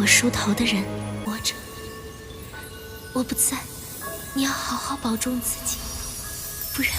我梳头的人活着，我不在，你要好好保重自己，不然。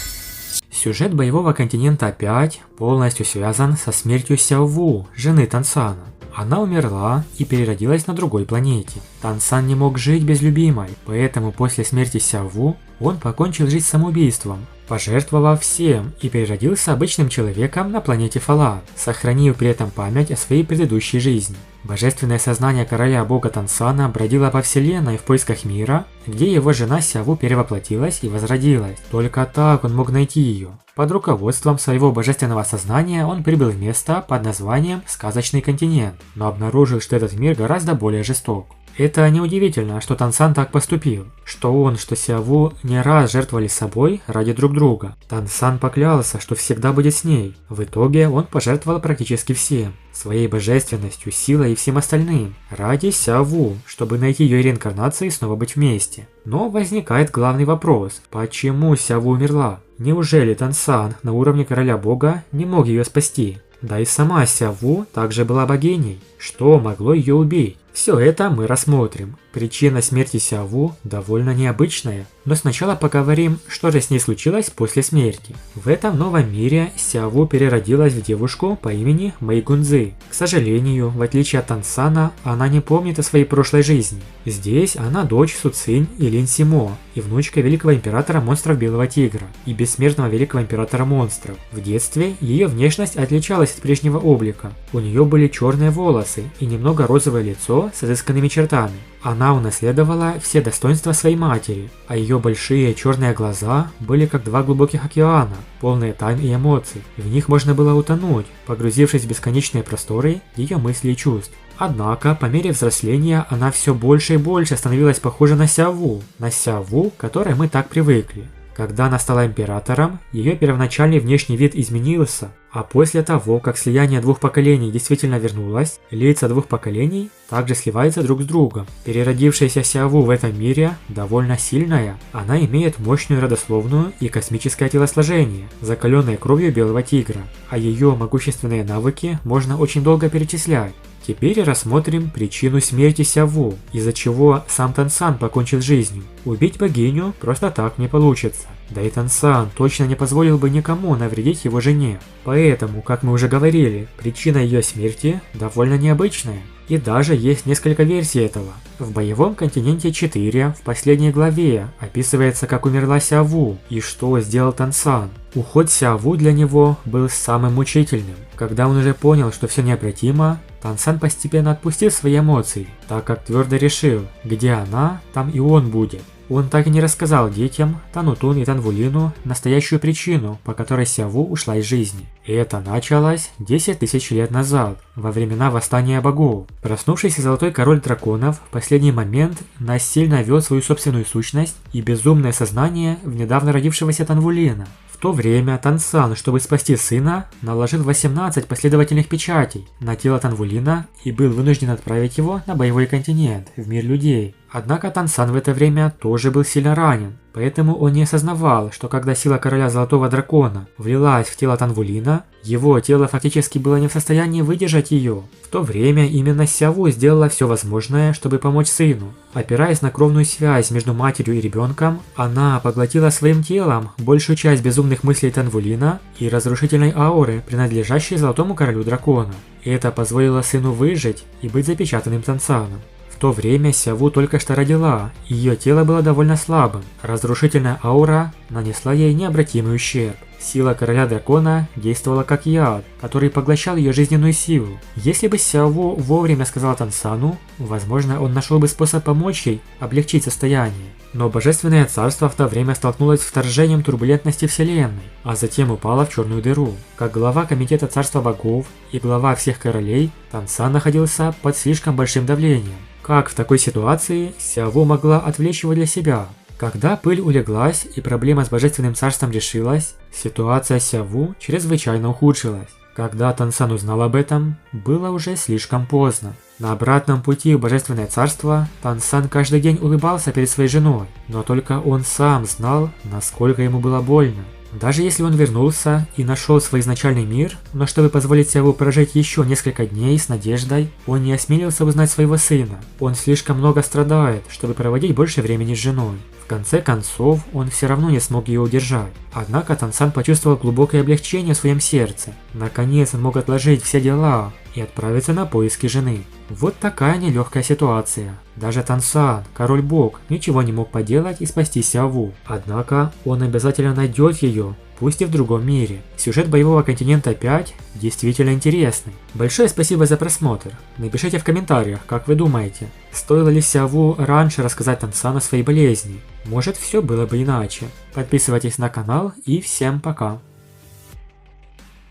Сюжет боевого континента 5 полностью связан со смертью Сяо Ву, жены Тансана. Она умерла и переродилась на другой планете. Тансан не мог жить без любимой, поэтому после смерти Сяо Ву он покончил жизнь самоубийством, пожертвовав всем и переродился обычным человеком на планете Фалан, сохранив при этом память о своей предыдущей жизни. Божественное сознание короля бога Тансана бродило по вселенной в поисках мира, где его жена Сяо Ву перевоплотилась и возродилась. Только так он мог найти ее. Под руководством своего божественного сознания он прибыл в место под названием Сказочный континент, но обнаружил, что этот мир гораздо более жесток. Это неудивительно, что Тансан так поступил, что он, что Сяо Ву не раз жертвовали собой ради друг друга. Тансан поклялся, что всегда будет с ней. В итоге он пожертвовал практически всем, своей божественностью, силой и всем остальным, ради Сяо Ву, чтобы найти ее реинкарнацию и снова быть вместе. Но возникает главный вопрос, почему Сяо Ву умерла? Неужели Тансан на уровне короля бога не мог ее спасти? Да и сама Сяо Ву также была богиней. Что могло ее убить? Все это мы рассмотрим. Причина смерти Сяо Ву довольно необычная, но сначала поговорим, что же с ней случилось после смерти. В этом новом мире Сяо Ву переродилась в девушку по имени Мэй Гунзы. К сожалению, в отличие от Тансана, она не помнит о своей прошлой жизни. Здесь она дочь Су Цинь и Лин Симо, и внучка великого императора монстров Белого Тигра и бессмертного великого императора монстров. В детстве ее внешность отличалась от прежнего облика. У нее были черные волосы и немного розовое лицо с изысканными чертами. Она унаследовала все достоинства своей матери, а ее большие черные глаза были как два глубоких океана, полные тайн и эмоций. В них можно было утонуть, погрузившись в бесконечные просторы ее мыслей и чувств. Однако, по мере взросления, она все больше и больше становилась похожа на Сяо Ву, к которой мы так привыкли. Когда она стала императором, ее первоначальный внешний вид изменился, а после того, как слияние двух поколений действительно вернулось, лица двух поколений также сливаются друг с другом. Переродившаяся Сяо Ву в этом мире довольно сильная, она имеет мощную родословную и космическое телосложение, закаленное кровью Белого Тигра, а ее могущественные навыки можно очень долго перечислять. Теперь рассмотрим причину смерти Сяо Ву, из-за чего сам Тансан покончил с жизнью. Убить богиню просто так не получится. Да и Тансан точно не позволил бы никому навредить его жене. Поэтому, как мы уже говорили, причина ее смерти довольно необычная. И даже есть несколько версий этого. В боевом континенте 4 в последней главе описывается, как умерла Сяо Ву и что сделал Тансан. Уход Сяо Ву для него был самым мучительным. Когда он уже понял, что все необратимо, Тансан постепенно отпустил свои эмоции, так как твердо решил, где она, там и он будет. Он так и не рассказал детям, Танутун и Танвулину, настоящую причину, по которой Сяо Ву ушла из жизни. И это началось 10 тысяч лет назад, во времена восстания богов. Проснувшийся золотой король драконов в последний момент насильно ввел свою собственную сущность и безумное сознание в недавно родившегося Танвулина. В то время Тансан, чтобы спасти сына, наложил 18 последовательных печатей на тело Танвулина и был вынужден отправить его на боевой континент, в мир людей. Однако Тансан в это время тоже был сильно ранен, поэтому он не осознавал, что когда сила короля Золотого Дракона влилась в тело Танвулина, его тело фактически было не в состоянии выдержать ее. В то время именно Сяо Ву сделала все возможное, чтобы помочь сыну. Опираясь на кровную связь между матерью и ребенком, она поглотила своим телом большую часть безумных мыслей Танвулина и разрушительной ауры, принадлежащей Золотому Королю Дракона. И это позволило сыну выжить и быть запечатанным Тансаном. В то время Сяо Ву только что родила, и ее тело было довольно слабым. Разрушительная аура нанесла ей необратимый ущерб. Сила короля дракона действовала как яд, который поглощал ее жизненную силу. Если бы Сяо Ву вовремя сказала Тансану, возможно, он нашел бы способ помочь ей облегчить состояние. Но Божественное Царство в то время столкнулось с вторжением турбулентности Вселенной, а затем упало в черную дыру. Как глава Комитета Царства Богов и глава всех королей, Тансан находился под слишком большим давлением. Как в такой ситуации Сяо Ву могла отвлечь его для себя? Когда пыль улеглась и проблема с Божественным Царством решилась, ситуация Сяо Ву чрезвычайно ухудшилась. Когда Тансан узнал об этом, было уже слишком поздно. На обратном пути в Божественное Царство Тансан каждый день улыбался перед своей женой, но только он сам знал, насколько ему было больно. Даже если он вернулся и нашел свой изначальный мир, но чтобы позволить Сяову прожить еще несколько дней с надеждой, он не осмелился узнать своего сына. Он слишком много страдает, чтобы проводить больше времени с женой. В конце концов, он все равно не смог ее удержать. Однако Тансан почувствовал глубокое облегчение в своем сердце. Наконец он мог отложить все дела и отправиться на поиски жены. Вот такая нелегкая ситуация. Даже Тансан, король-бог, ничего не мог поделать и спасти Сяову. Однако он обязательно найдет ее, пусть и в другом мире. Сюжет Боевого континента 5 действительно интересный. Большое спасибо за просмотр. Напишите в комментариях, как вы думаете, стоило ли Сяову раньше рассказать Тансану о своей болезни? Может, все было бы иначе. Подписывайтесь на канал и всем пока.